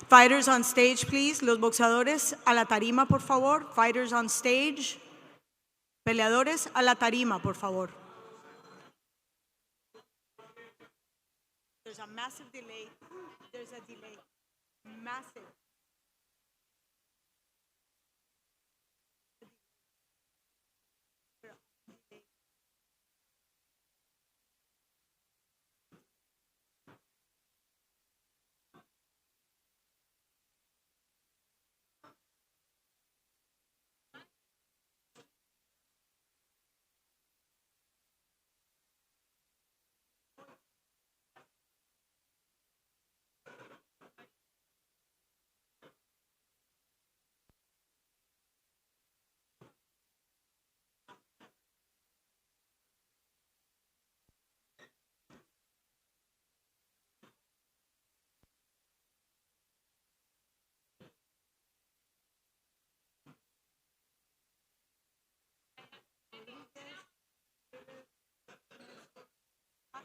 Fighters on stage, please. Los boxeadores a la tarima, por favor. Fighters on stage. Peleadores a la tarima, por favor. There's a massive delay. There's a delay. Massive.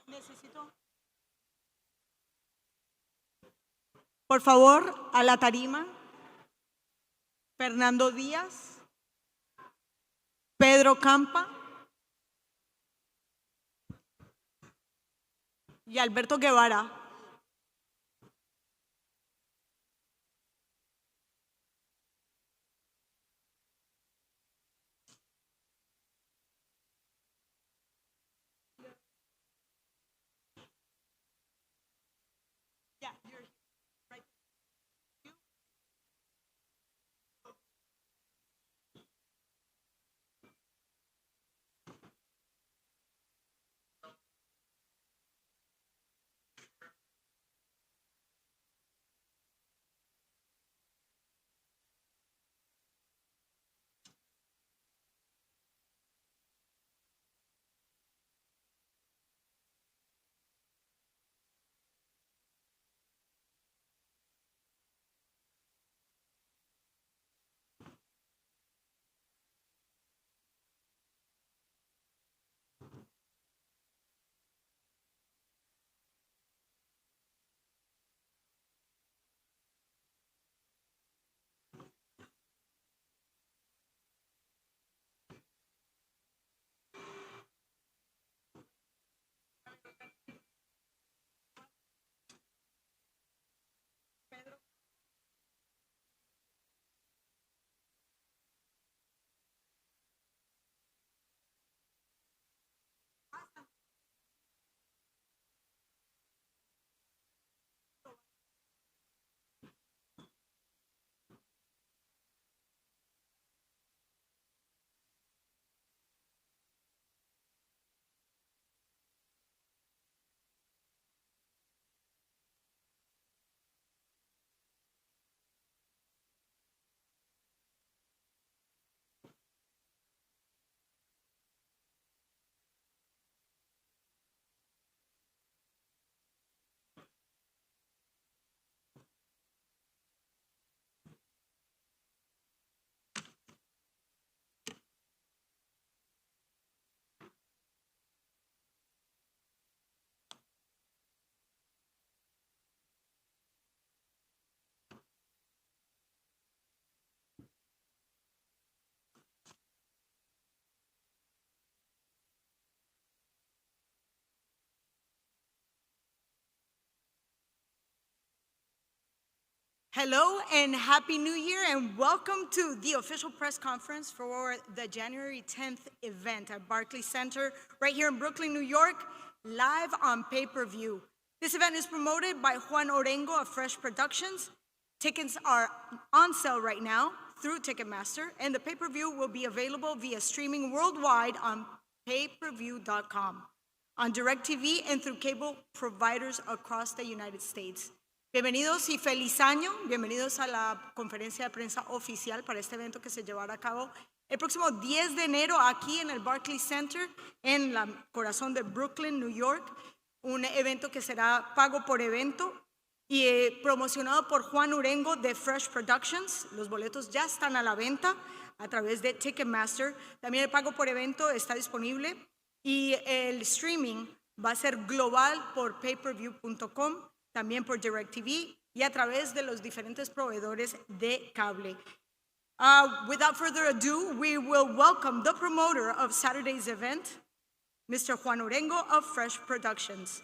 Necesito. Por favor, a la tarima. Fernando Díaz. Pedro Campa. Y Alberto Guevara. Hello and Happy New Year and welcome to the official press conference for the January 10th event at Barclay Center right here in Brooklyn, New York, live on pay-per-view. This event is promoted by Juan Orengo of Fresh Productions. Tickets are on sale right now through Ticketmaster, and the pay-per-view will be available via streaming worldwide on payperview.com, on DirecTV, and through cable providers across the United States. Bienvenidos y feliz año, bienvenidos a la conferencia de prensa oficial para este evento que se llevará a cabo el próximo 10 de enero aquí en el Barclay Center, en el corazón de Brooklyn, New York, un evento que será pago por evento y promocionado por Juan Orengo de Fresh Productions. Los boletos ya están a la venta a través de Ticketmaster. También el pago por evento está disponible y el streaming va a ser global por payperview.com, también por DirecTV y a través de los diferentes proveedores de cable. Without further ado, we will welcome the promoter of Saturday's event, Mr. Juan Orengo of Fresh Productions.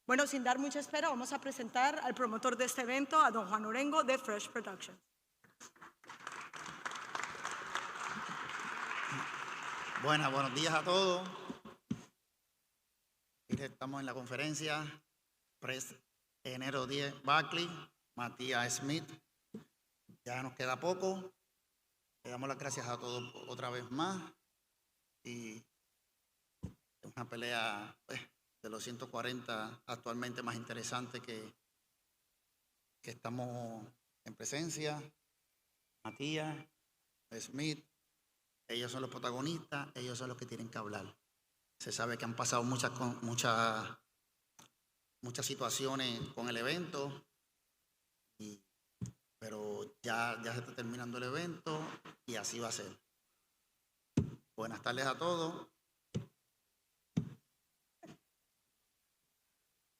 Bueno, sin dar mucha espera, vamos a presentar al promotor de este evento, a don Juan Orengo de Fresh Productions. Buenos días a todos. Estamos en la conferencia Press enero 10, Barclay, Matias Smith. Ya nos queda poco. Le damos las gracias a todos otra vez más. Y es una pelea de los 140 actualmente más interesante que estamos en presencia. Matias, Smith, ellos son los protagonistas, ellos son los que tienen que hablar. Se sabe que han pasado muchas situaciones con el evento, pero ya se está terminando el evento y así va a ser. Buenas tardes a todos.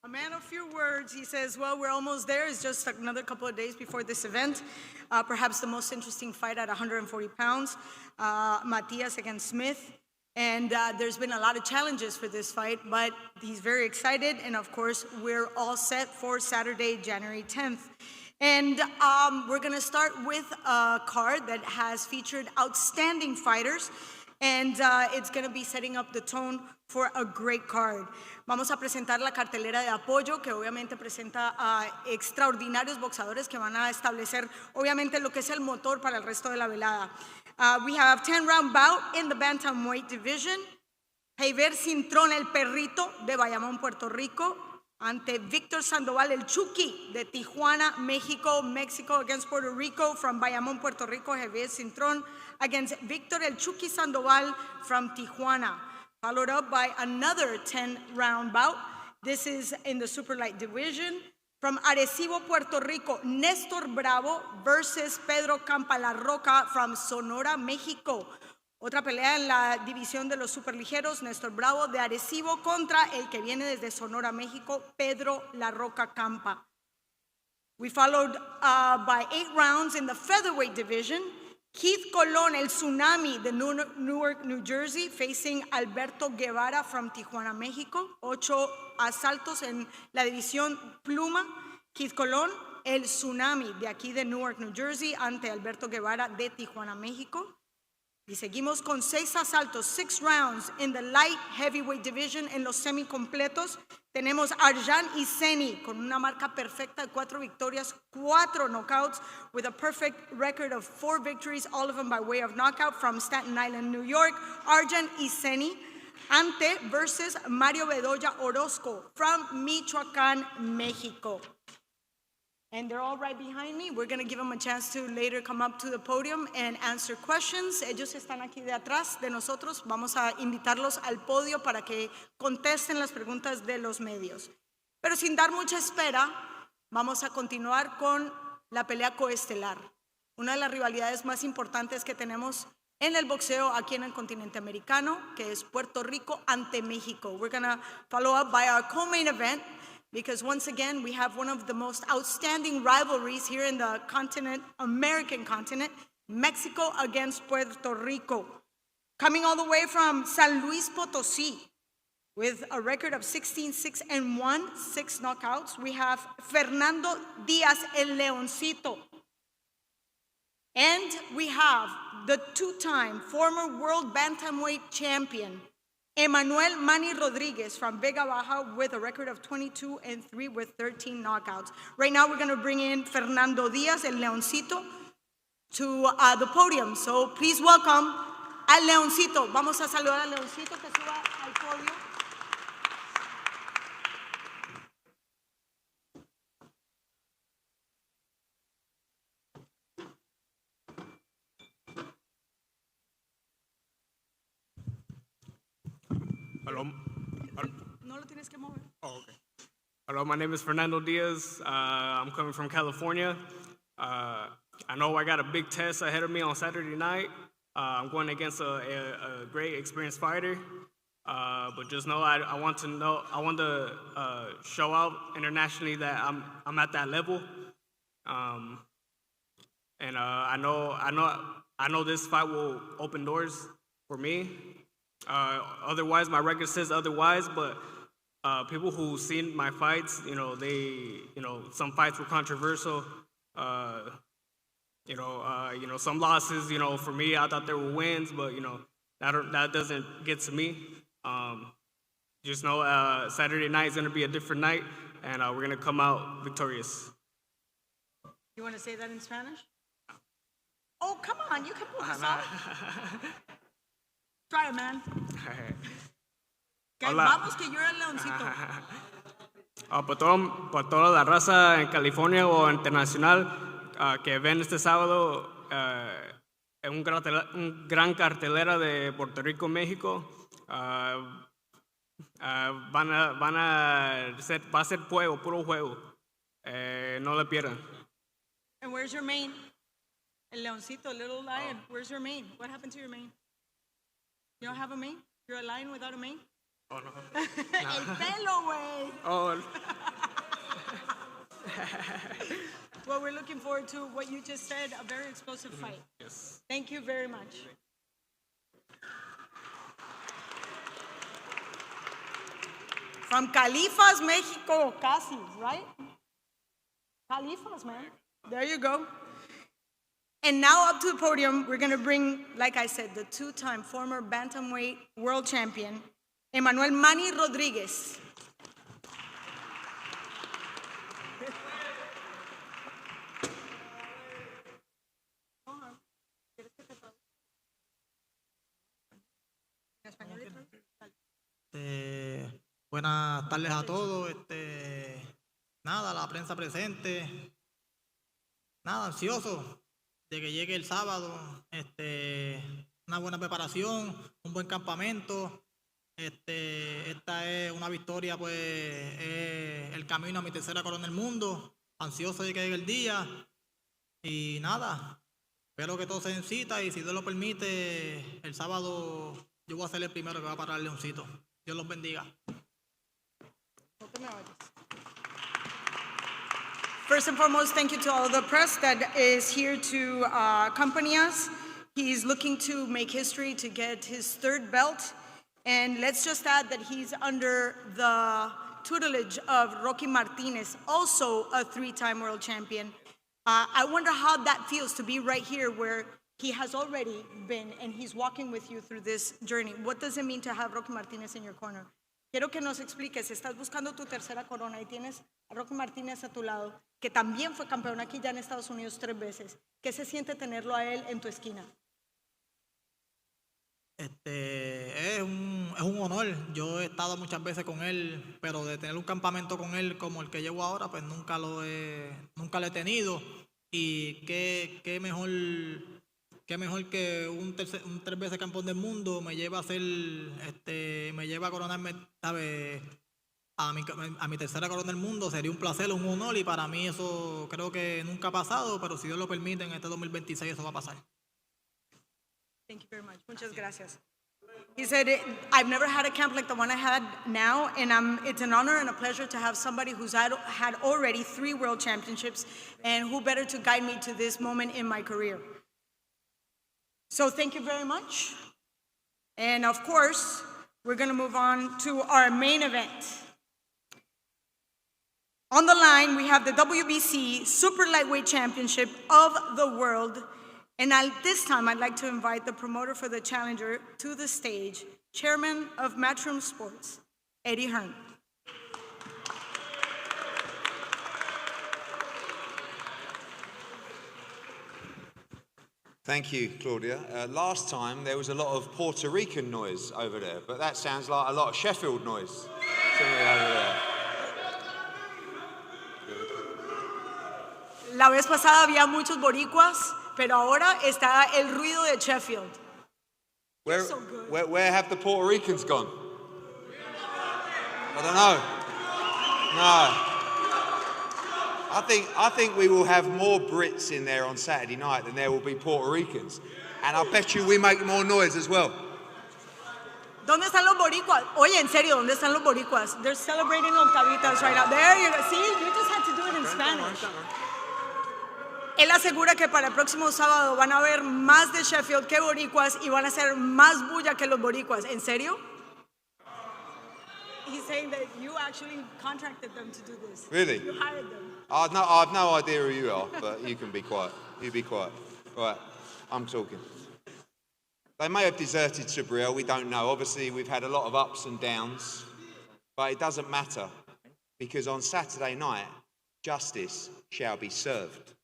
A man of few words, he says, well, we're almost there. It's just another couple of days before this event. Perhaps the most interesting fight at 140 pounds, Matias against Smith. And there's been a lot of challenges for this fight, but he's very excited. And of course, we're all set for Saturday, January 10th. And we're gonna start with a card that has featured outstanding fighters. And it's gonna be setting up the tone for a great card. Vamos a presentar la cartelera de apoyo que obviamente presenta a extraordinarios boxeadores que van a establecer obviamente lo que es el motor para el resto de la velada. We have 10-round bout in the bantamweight division. Heiber Cintrón, el perrito de Bayamón, Puerto Rico, ante Víctor Sandoval, el Chucky de Tijuana, México. Mexico against Puerto Rico. From Bayamón, Puerto Rico, Heiber Cintrón against Víctor el Chucky Sandoval from Tijuana. Followed up by another 10-round bout. This is in the super light division. From Arecibo, Puerto Rico, Néstor Bravo versus Pedro Campa La Roca from Sonora, México. Otra pelea en la división de los superligeros, Néstor Bravo de Arecibo contra el que viene desde Sonora, México, Pedro La Roca Campa. We followed by 8 rounds in the featherweight division. Keith Colón, el Tsunami de Newark, New Jersey, facing Alberto Guevara from Tijuana, México. 8 asaltos en la división pluma. Keith Colón, el Tsunami de aquí de Newark, New Jersey, ante Alberto Guevara de Tijuana, México. Y seguimos con 6 asaltos, 6 rounds in the light heavyweight division en los semicompletos. Tenemos Arjan Iseni con una marca perfecta de 4 victorias, 4 knockouts, with a perfect record of 4 victories, all of them by way of knockout from Staten Island, New York. Arjan Iseni ante versus Mario Bedoya Orozco from Michoacán, México. And they're all right behind me. We're going to give them a chance to later come up to the podium and answer questions. Ellos están aquí de atrás de nosotros. Vamos a invitarlos al podio para que contesten las preguntas de los medios. Pero sin dar mucha espera, vamos a continuar con la pelea coestelar. Una de las rivalidades más importantes que tenemos en el boxeo aquí en el continente americano, que es Puerto Rico ante México. We're going to follow up by our co-main event, because once again, we have one of the most outstanding rivalries here in the continent, American continent, Mexico against Puerto Rico. Coming all the way from San Luis Potosí, with a record of 16-6-1, 6 knockouts, we have Fernando Diaz, el Leoncito. And we have the 2-time former world bantamweight champion, Emmanuel Manny Rodriguez from Vega Baja, with a record of 22-3 with 13 knockouts. Right now we're going to bring in Fernando Diaz, el Leoncito, to the podium. So please welcome al Leoncito. Vamos a saludar al Leoncito que suba al podio. Hello. No lo tienes que mover. Oh, okay. Hello, my name is Fernando Diaz. I'm coming from California. I know I got a big test ahead of me on Saturday night. I'm going against a great experienced fighter. But just know I want to show out internationally that I'm at that level. And I know this fight will open doors for me. Otherwise, my record says otherwise, but people who've seen my fights, some fights were controversial. Some losses, for me, I thought there were wins, but that doesn't get to me. Just know Saturday night is gonna be a different night, and we're gonna come out victorious. You want to say that in Spanish? Oh, come on, you can pull this off. Try it, man. Okay, Hola. vamos que yo era el leoncito. Por toda la raza en California o internacional que ven este sábado en un gran cartelera de Puerto Rico, México, va a ser fuego, puro juego. No le pierdan. And where's your mane? El leoncito, little lion. Where's your mane? What happened to your mane? You don't have a mane? You're a lion without a mane? Oh, no. El pelo, güey. Oh. Well, we're looking forward to what you just said, a very explosive fight. Yes. Thank you very much. From Califas, Mexico, casi, right? Califas, man. There you go. And now up to the podium, we're going to bring, like I said, the two-time former bantamweight world champion, Emmanuel Manny Rodriguez. Buenas tardes a todos. Nada, la prensa presente. Nada, ansioso de que llegue el sábado. Una buena preparación, un buen campamento. Esta es una victoria, pues, el camino a mi tercera corona del mundo. Ansioso de que llegue el día. Y nada, espero que todo se den cita y si Dios lo permite, el sábado yo voy a ser el primero que va a parar el leoncito. Dios los bendiga. First and foremost, thank you to all the press that is here to accompany us. He's looking to make history to get his third belt. And let's just add that he's under the tutelage of Rocky Martinez, also a three-time world champion. I wonder how that feels to be right here where he has already been and he's walking with you through this journey. What does it mean to have Rocky Martinez in your corner? Quiero que nos expliques, estás buscando tu tercera corona y tienes a Rocky Martínez a tu lado, que también fue campeón aquí ya en Estados Unidos 3 veces. ¿Qué se siente tenerlo a él en tu esquina? Es un honor. Yo he estado muchas veces con él, pero de tener un campamento con él como el que llevo ahora, pues nunca lo he tenido. Y qué mejor que un 3 veces campeón del mundo me lleva a coronarme, ¿sabes? A mi tercera corona del mundo. Sería un placer, un honor, y para mí eso creo que nunca ha pasado, pero si Dios lo permite, en este 2026 eso va a pasar. Thank you very much. Muchas gracias. He said, I've never had a camp like the one I had now, and it's an honor and a pleasure to have somebody who's had already 3 world championships, and who better to guide me to this moment in my career. So thank you very much. And of course, we're going to move on to our main event. On the line, we have the WBC Super Lightweight Championship of the world. And at this time, I'd like to invite the promoter for the challenger to the stage, Chairman of Matchroom Sports, Eddie Hearn. Thank you, Claudia. Last time there was a lot of Puerto Rican noise over there, but that sounds like a lot of Sheffield noise. Over there. La vez pasada había muchos boricuas, pero ahora está el ruido de Sheffield. Where have the Puerto Ricans gone? I don't know. No. I think we will have more Brits in there on Saturday night than there will be Puerto Ricans. And I bet you we make more noise as well. ¿Dónde están los boricuas? Oye, en serio, ¿dónde están los boricuas? They're celebrating octavitas right now. There you go. See, you just had to do it in Spanish. él asegura que para el próximo sábado van a haber más de Sheffield que boricuas y van a hacer más bulla que los boricuas. ¿En serio? He's saying that you actually contracted them to do this. Really? You hired them. I've no idea who you are, but you can be quiet. You be quiet. Right, I'm talking. They may have deserted Subriel, we don't know. Obviously, we've had a lot of ups and downs, but it doesn't matter because on Saturday night, justice shall be served.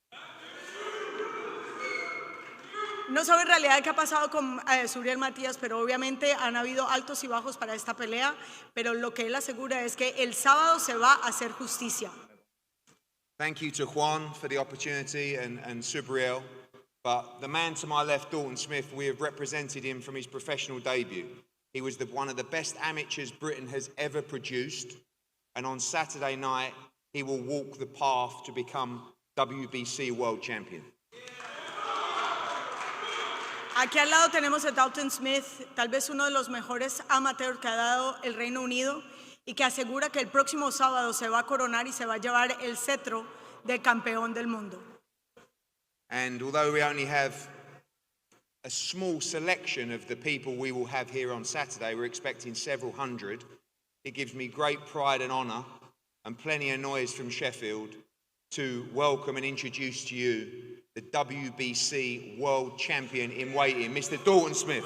No sabe en realidad qué ha pasado con Subriel Matias, pero obviamente han habido altos y bajos para esta pelea, pero lo que él asegura es que el sábado se va a hacer justicia. Thank you to Juan for the opportunity and Subriel, but the man to my left, Dalton Smith, we have represented him from his professional debut. He was one of the best amateurs Britain has ever produced, and on Saturday night, he will walk the path to become WBC World Champion. Aquí al lado tenemos a Dalton Smith, tal vez uno de los mejores amateurs que ha dado el Reino Unido y que asegura que el próximo sábado se va a coronar y se va a llevar el cetro de campeón del mundo. And although we only have a small selection of the people we will have here on Saturday, we're expecting several hundred, it gives me great pride and honour and plenty of noise from Sheffield to welcome and introduce to you the WBC World Champion in waiting, Mr. Dalton Smith.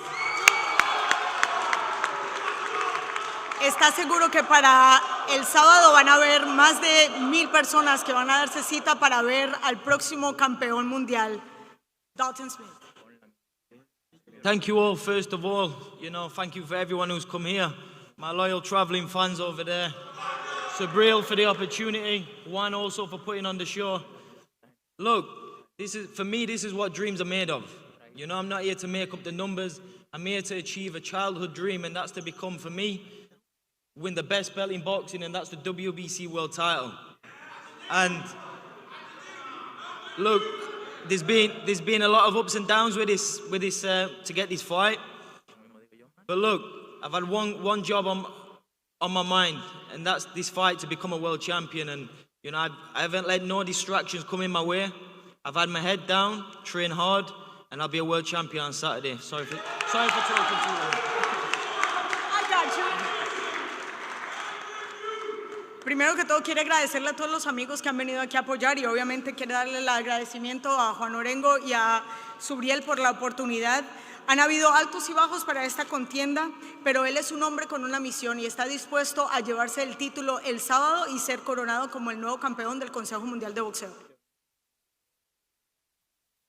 Está seguro que para el sábado van a haber más de 1,000 personas que van a darse cita para ver al próximo campeón mundial, Dalton Smith. Thank you all, first of all. Thank you for everyone who's come here. My loyal travelling fans over there. Subriel for the opportunity. Juan also for putting on the show. Look, for me, this is what dreams are made of. I'm not here to make up the numbers. I'm here to achieve a childhood dream, and that's to become, for me, win the best belt in boxing, and that's the WBC world title. And look, there's been a lot of ups and downs with this to get this fight. But look, I've had one job on my mind, and that's this fight to become a world champion. And I haven't let no distractions come in my way. I've had my head down, train hard, and I'll be a world champion on Saturday. Sorry for talking too long. I got you. Primero que todo, quiere agradecerle a todos los amigos que han venido aquí a apoyar y obviamente quiere darle el agradecimiento a Juan Orengo y a Subriel por la oportunidad. Han habido altos y bajos para esta contienda, pero él es un hombre con una misión y está dispuesto a llevarse el título el sábado y ser coronado como el nuevo campeón del Consejo Mundial de Boxeo.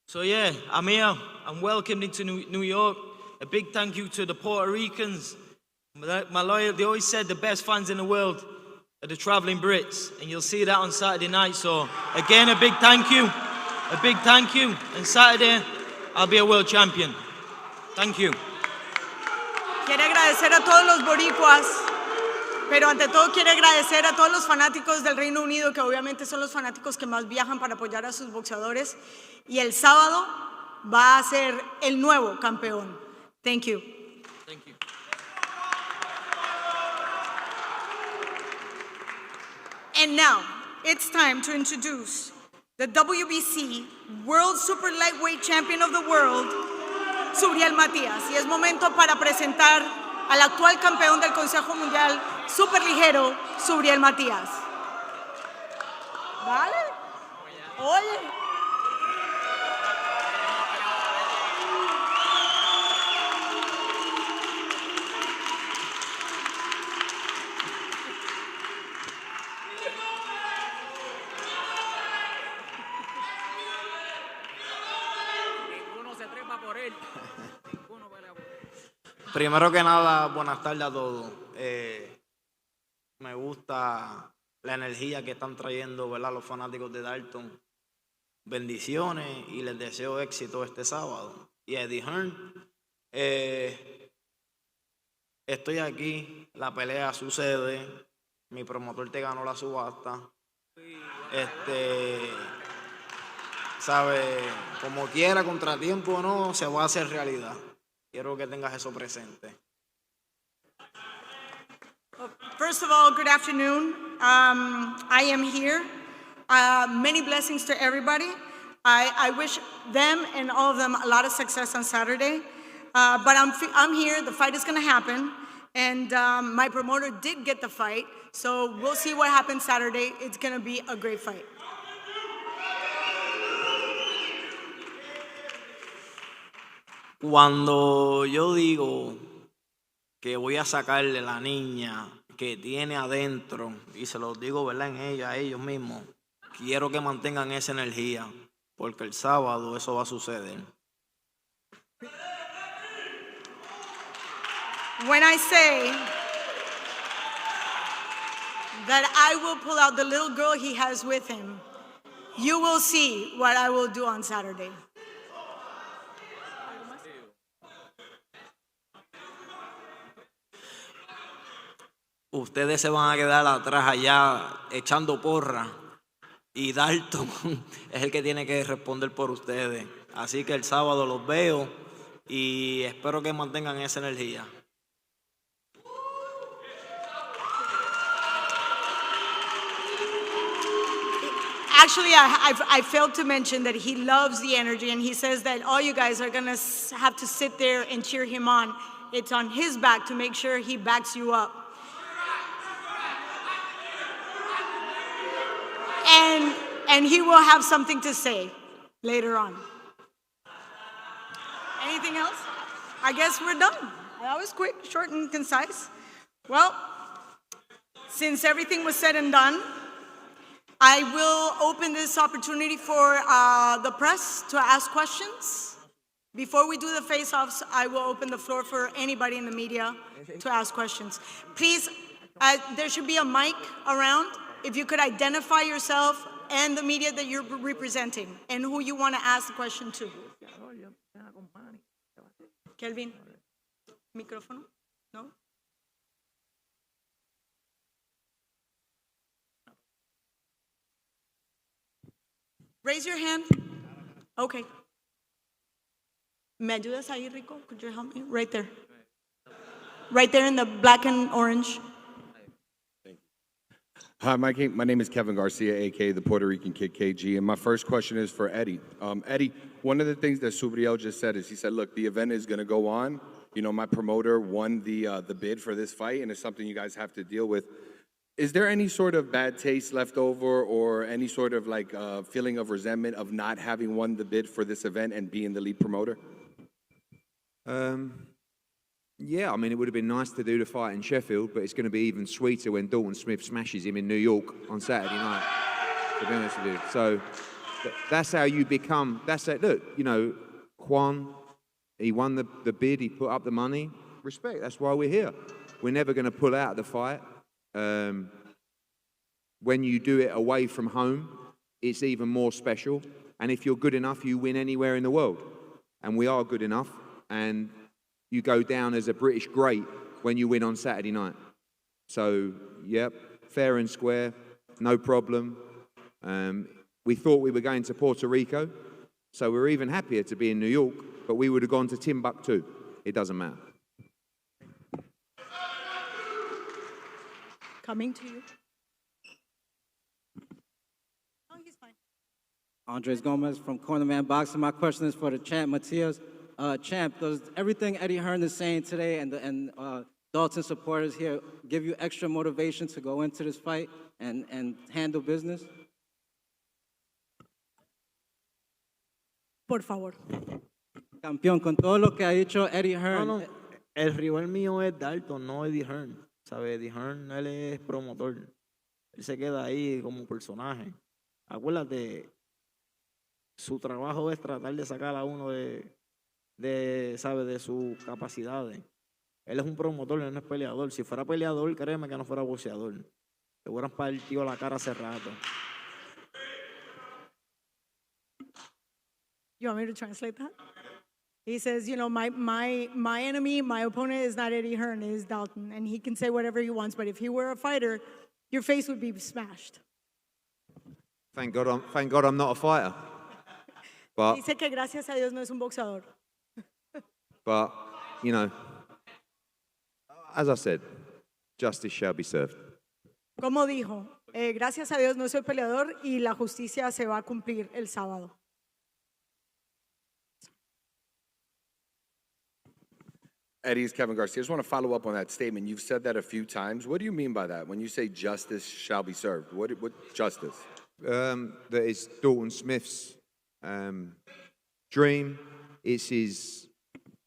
So yeah, I'm here. I'm welcomed into New York. A big thank you to the Puerto Ricans. My loyal, they always said the best fans in the world are the traveling Brits, and you'll see that on Saturday night. So again, a big thank you. And Saturday, I'll be a world champion. Thank you. Quiere agradecer a todos los boricuas, pero ante todo quiere agradecer a todos los fanáticos del Reino Unido, que obviamente son los fanáticos que más viajan para apoyar a sus boxeadores. Y el sábado va a ser el nuevo campeón. Thank you. Thank you. And now, it's time to introduce the WBC World Super Lightweight Champion of the World, Subriel Matias. Y es momento para presentar al actual campeón del Consejo Mundial Superligero, Subriel Matias. ¿Vale? Oye. Primero que nada, buenas tardes a todos. Me gusta la energía que están trayendo, ¿verdad?, los fanáticos de Dalton. Bendiciones y les deseo éxito este sábado. Y Eddie Hearn, estoy aquí, la pelea sucede, mi promotor te ganó la subasta. ¿Sabe? Como quiera, contratiempo o no, se va a hacer realidad. Quiero que tengas eso presente. First of all, good afternoon. I am here. Many blessings to everybody. I wish them and all of them a lot of success on Saturday. But I'm here. The fight is going to happen. And my promoter did get the fight. So we'll see what happens Saturday. It's going to be a great fight. Cuando yo digo que voy a sacarle la niña que tiene adentro, y se los digo, ¿verdad? En ella, a ellos mismos, quiero que mantengan esa energía, porque el sábado eso va a suceder. When I say that I will pull out the little girl he has with him, you will see what I will do on Saturday. Ustedes se van a quedar atrás allá echando porra y Dalton es el que tiene que responder por ustedes. Así que el sábado los veo y espero que mantengan esa energía. Actually, I failed to mention that he loves the energy, and he says that all you guys are going to have to sit there and cheer him on. It's on his back to make sure he backs you up. And he will have something to say later on. Anything else? I guess we're done. That was quick, short, and concise. Well, since everything was said and done, I will open this opportunity for the press to ask questions. Before we do the face-offs, I will open the floor for anybody in the media to ask questions. Please, there should be a mic around. If you could identify yourself and the media that you're representing and who you want to ask the question to. Kelvin, micrófono? No? Raise your hand. Okay. ¿Me ayudas ahí, Rico? Could you help me? Right there. Right there in the black and orange. Hi, my name is Kevin Garcia, a.k.a. the Puerto Rican Kid KG, and my first question is for Eddie. Eddie, one of the things that Subriel just said is he said, look, the event is going to go on. You know, my promoter won the bid for this fight, and it's something you guys have to deal with. Is there any sort of bad taste left over or any sort of like feeling of resentment of not having won the bid for this event and being the lead promoter? Yeah, I mean, it would have been nice to do the fight in Sheffield, but it's going to be even sweeter when Dalton Smith smashes him in New York on Saturday night, to be honest with you. So that's how you become, that's it. Look, you know, Juan, he won the bid, he put up the money. Respect, that's why we're here. We're never going to pull out the fight. When you do it away from home, it's even more special. And if you're good enough, you win anywhere in the world. And we are good enough. And you go down as a British great when you win on Saturday night. So, yep, fair and square, no problem. We thought we were going to Puerto Rico, so we're even happier to be in New York, but we would have gone to Timbuktu. It doesn't matter. Coming to you. Oh, he's fine. Andres Gomez from Cornerman Boxing. My question is for the champ, Matias. Champ, does everything Eddie Hearn is saying today and Dalton supporters here give you extra motivation to go into this fight and handle business? Por favor. Campeón, con todo lo que ha dicho Eddie Hearn. No, el rival mío es Dalton, no Eddie Hearn. ¿Sabe? Eddie Hearn, él es promotor. Él se queda ahí como personaje. Acuérdate, su trabajo es tratar de sacar a uno ¿sabe? De sus capacidades. Él es un promotor, él no es peleador. Si fuera peleador, créeme que no fuera boxeador. Le hubieran partido la cara hace rato. You want me to translate that? He says, you know, my enemy, my opponent is not Eddie Hearn, it is Dalton. And he can say whatever he wants, but if he were a fighter, your face would be smashed. Thank God I'm not a fighter. But, Dice que gracias a Dios no es un boxeador. but, you know, as I said, justice shall be served. Como dijo, gracias a Dios no soy peleador y la justicia se va a cumplir el sábado. Eddie, it's Kevin Garcia. I just want to follow up on that statement. You've said that a few times. What do you mean by that? When you say justice shall be served, what justice? That is Dalton Smith's dream. It's his,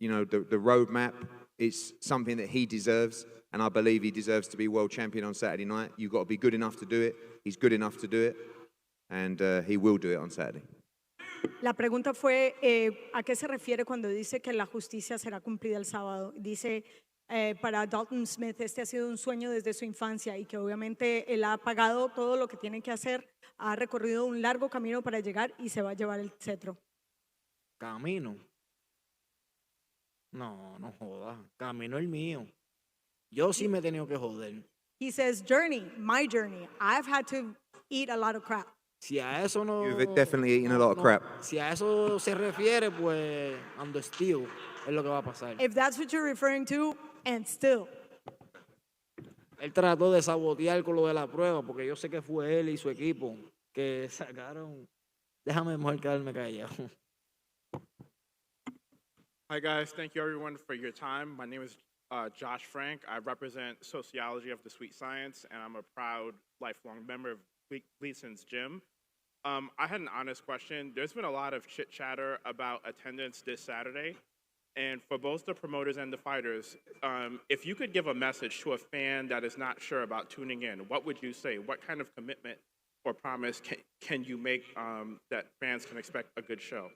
the roadmap. It's something that he deserves, and I believe he deserves to be world champion on Saturday night. You've got to be good enough to do it. He's good enough to do it, and he will do it on Saturday. La pregunta fue, ¿a qué se refiere cuando dice que la justicia será cumplida el sábado? Dice, para Dalton Smith, este ha sido un sueño desde su infancia y que obviamente él ha pagado todo lo que tiene que hacer, ha recorrido un largo camino para llegar y se va a llevar el cetro. Camino. No, no jodas. Camino el mío. Yo sí me he tenido que joder. He says, journey, my journey. I've had to eat a lot of crap. Si a eso no... You've definitely eaten a lot of crap. Si a eso se refiere, pues, ando still, es lo que va a pasar. If that's what you're referring to, and still. Él trató de sabotear con lo de la prueba, porque yo sé que fue él y su equipo que sacaron... Déjame mejor quedarme callado. Hi guys, thank you everyone for your time. My name is Josh Frank. I represent Sociology of the Sweet Science, and I'm a proud lifelong member of Gleason's Gym. I had an honest question. There's been a lot of chit chatter about attendance this Saturday, and for both the promoters and the fighters, if you could give a message to a fan that is not sure about tuning in, what would you say? What kind of commitment or promise can you make that fans can expect a good show?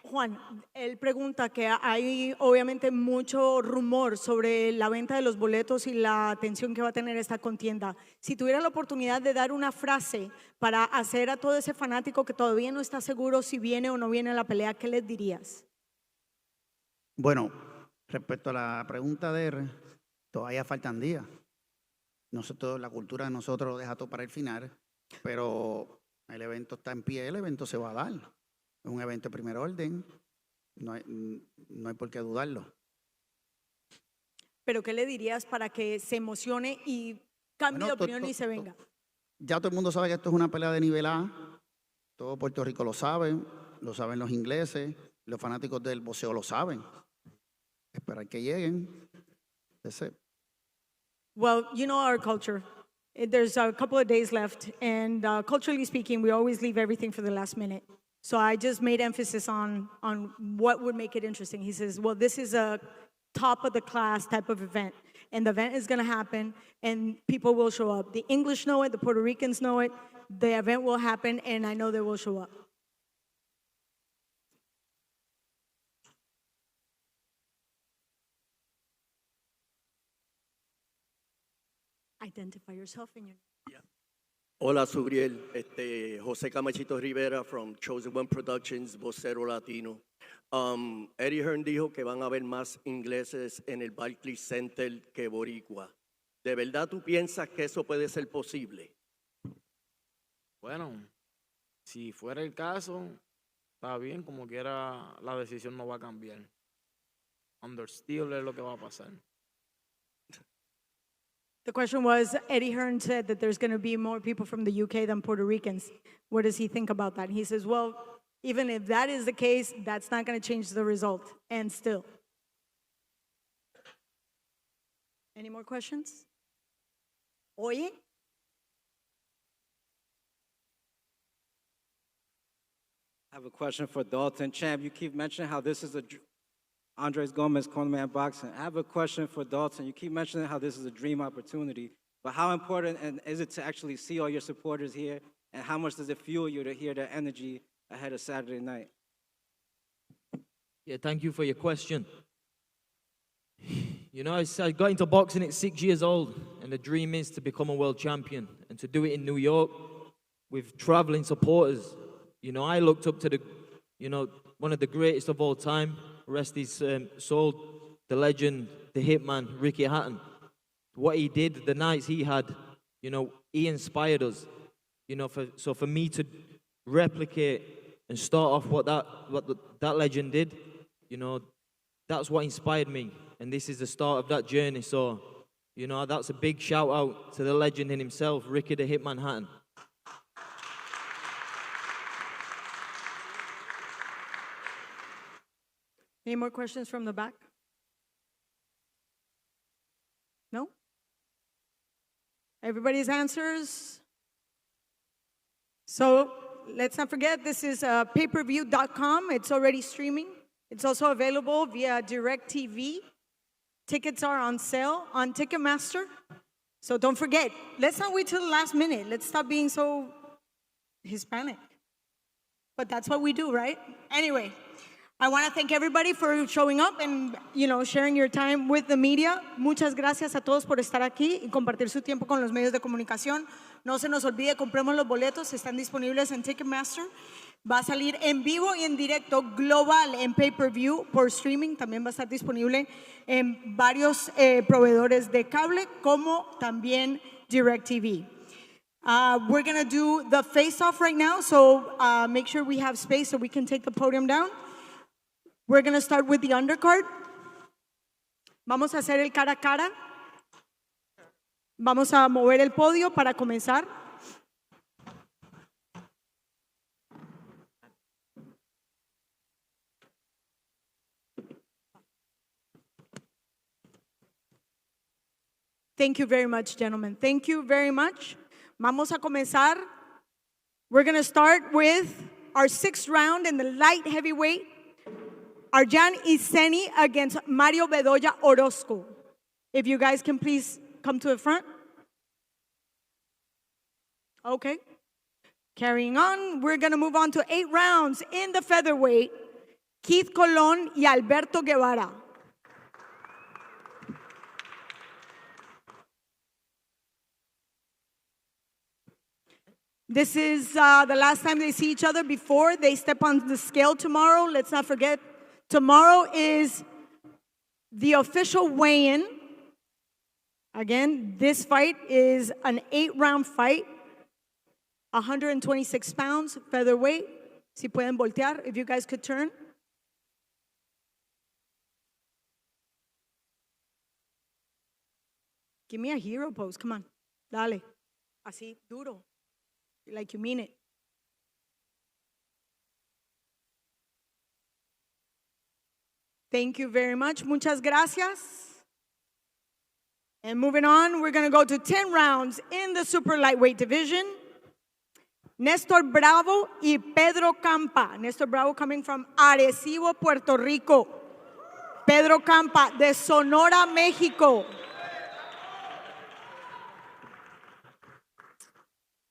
Juan, él pregunta que hay obviamente mucho rumor sobre la venta de los boletos y la atención que va a tener esta contienda. Si tuviera la oportunidad de dar una frase para hacer a todo ese fanático que todavía no está seguro si viene o no viene a la pelea, ¿qué les dirías? Bueno, respecto a la pregunta de él, todavía faltan días. Nosotros, la cultura de nosotros lo deja todo para el final, pero el evento está en pie, el evento se va a dar. Es un evento de primer orden, no hay por qué dudarlo. Pero ¿qué le dirías para que se emocione y cambie de opinión y se venga? Ya todo el mundo sabe que esto es una pelea de nivel A, todo Puerto Rico lo saben los ingleses, los fanáticos del boxeo lo saben. Esperar que lleguen. Well, you know our culture. There's a couple of days left, and culturally speaking, we always leave everything for the last minute. So I just made emphasis on what would make it interesting. He says, well, this is a top of the class type of event, and the event is going to happen, and people will show up. The English know it, the Puerto Ricans know it, the event will happen, and I know they will show up. Identify yourself and your name. Hola, Subriel. José Camachito Rivera from Chosen One Productions, vocero latino. Eddie Hearn dijo que van a haber más ingleses en el Barclay Center que boricua. ¿De verdad tú piensas que eso puede ser posible? Bueno, si fuera el caso, está bien, como quiera la decisión no va a cambiar. Under steel es lo que va a pasar. The question was, Eddie Hearn said that there's going to be more people from the UK than Puerto Ricans. What does he think about that? He says, well, even if that is the case, that's not going to change the result. And still. Any more questions? Oye? I have a question for Dalton. Champ, you keep mentioning how this is Andres Gomez, Cornerman Boxing. I have a question for Dalton. You keep mentioning how this is a dream opportunity, but how important is it to actually see all your supporters here, and how much does it fuel you to hear their energy ahead of Saturday night? Yeah, thank you for your question. You know, I got into boxing at 6 years old, and the dream is to become a world champion, and to do it in New York with traveling supporters. You know, I looked up to one of the greatest of all time, rest his soul, the legend, the hitman, Ricky Hatton. What he did, the nights he had, you know, he inspired us. You know, so for me to replicate and start off what that legend did, you know, that's what inspired me. And this is the start of that journey. So, you know, that's a big shout out to the legend in himself, Ricky the Hitman Hatton. Any more questions from the back? No? Everybody's answers? So let's not forget, this is payperview.com. It's already streaming. It's also available via DirecTV. Tickets are on sale on Ticketmaster. So don't forget, let's not wait till the last minute. Let's stop being so Hispanic. But that's what we do, right? Anyway, I want to thank everybody for showing up and, sharing your time with the media. Muchas gracias a todos por estar aquí y compartir su tiempo con los medios de comunicación. No se nos olvide, compremos los boletos, están disponibles en Ticketmaster. Va a salir en vivo y en directo global en pay-per-view por streaming. También va a estar disponible en varios proveedores de cable como también DirecTV. We're going to do the face-off right now, so make sure we have space so we can take the podium down. We're going to start with the undercard. Vamos a hacer el cara a cara. Vamos a mover el podio para comenzar. Thank you very much, gentlemen. Thank you very much. Vamos a comenzar. We're going to start with our 6th round in the light heavyweight. Arjan Iseni against Mario Bedoya Orozco. If you guys can please come to the front. Okay. Carrying on, we're going to move on to 8 rounds in the featherweight. Keith Colon y Alberto Guevara. This is the last time they see each other before they step on the scale tomorrow. Let's not forget, tomorrow is the official weigh-in. Again, this fight is an 8-round fight, 126 pounds, featherweight. Si pueden voltear, if you guys could turn. Give me a hero pose, come on. Dale. Así, duro. Like you mean it. Thank you very much. Muchas gracias. And moving on, we're going to go to 10 rounds in the super lightweight division. Nestor Bravo y Pedro Campa. Nestor Bravo coming from Arecibo, Puerto Rico. Pedro Campa de Sonora, México.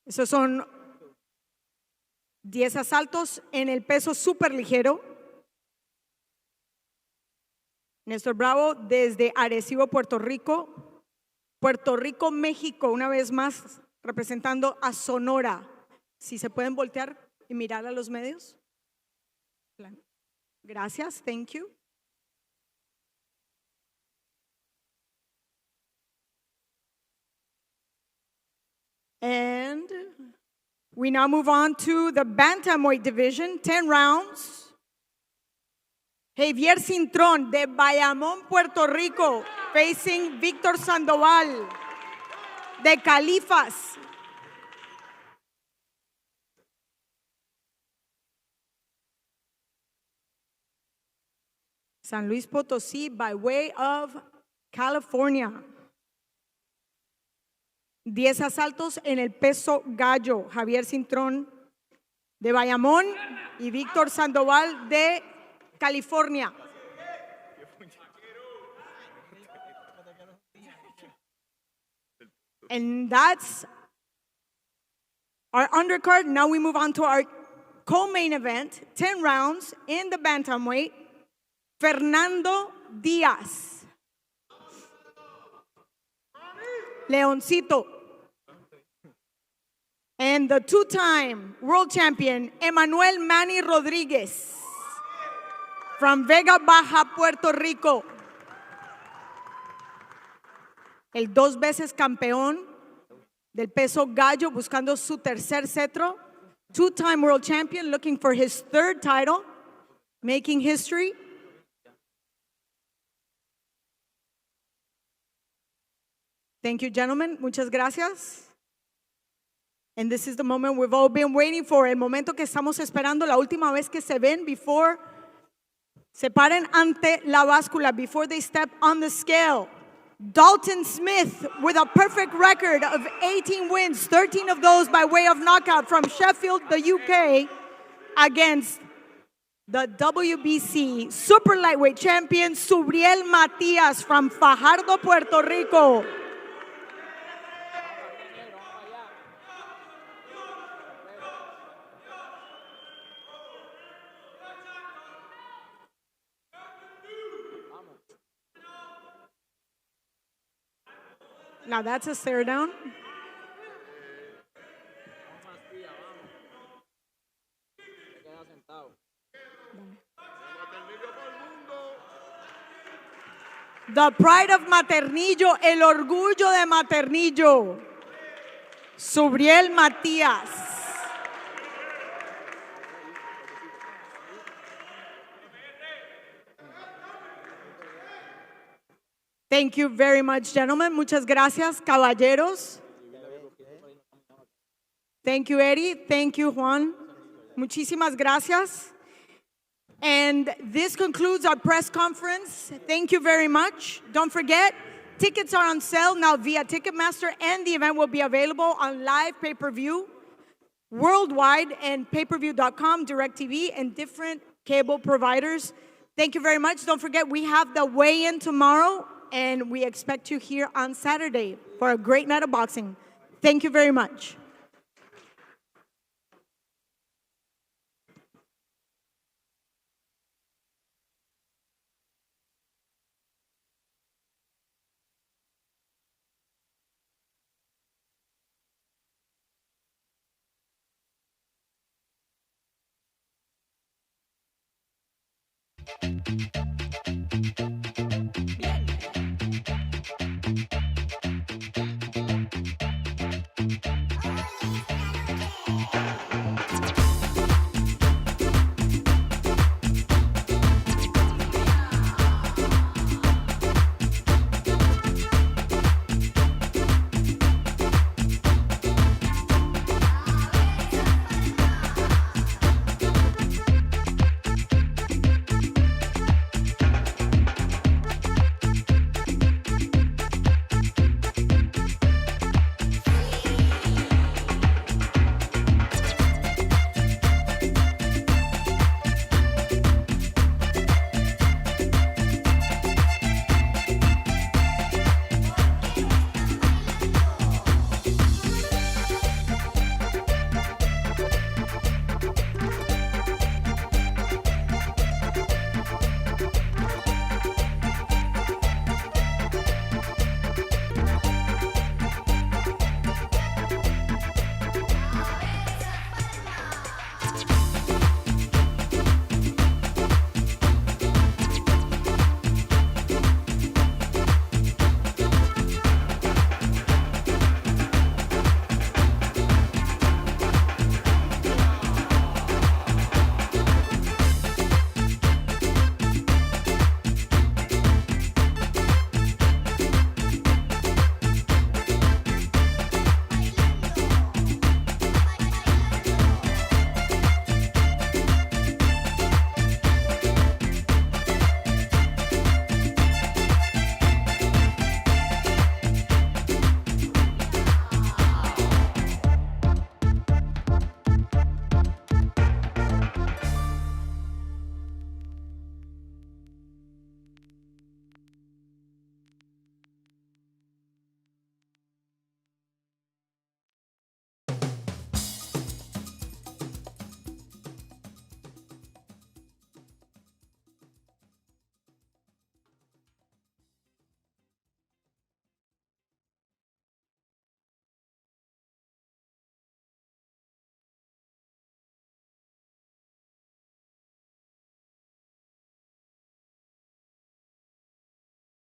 Esos son 10 asaltos en el peso súper ligero. Néstor Bravo desde Arecibo, Puerto Rico. Puerto Rico, México, una vez más representando a Sonora. Si se pueden voltear y mirar a los medios. Gracias, thank you. And we now move on to the bantamweight division, 10 rounds. Javier Cintrón de Bayamón, Puerto Rico, facing Víctor Sandoval de Califas. San Luis Potosí by way of California. 10 asaltos en el peso gallo. Javier Cintrón de Bayamón y Víctor Sandoval de California. And that's our undercard. Now we move on to our co-main event, 10 rounds in the bantamweight. Fernando Diaz. Leoncito. And the 2-time world champion, Emanuel Manny Rodriguez, from Vega Baja, Puerto Rico. El 2 veces campeón del peso gallo, buscando su tercer cetro. 2-time world champion, looking for his 3rd title, making history. Thank you, gentlemen. Muchas gracias. And this is the moment we've all been waiting for. El momento que estamos esperando, la última vez que se ven before Se paren ante la báscula before they step on the scale. Dalton Smith with a perfect record of 18 wins, 13 of those by way of knockout from Sheffield, the UK, against the WBC super lightweight champion Subriel Matias from Fajardo, Puerto Rico. Now that's a stare down. The pride of Maternillo, el orgullo de Maternillo, Subriel Matias. Thank you very much, gentlemen. Muchas gracias, caballeros. Thank you, Eddie. Thank you, Juan. Muchísimas gracias. And this concludes our press conference. Thank you very much. Don't forget, tickets are on sale now via Ticketmaster, and the event will be available on live pay-per-view worldwide and payperview.com, DirecTV, and different cable providers. Thank you very much. Don't forget, we have the weigh-in tomorrow, and we expect you here on Saturday for a great night of boxing. Thank you very much.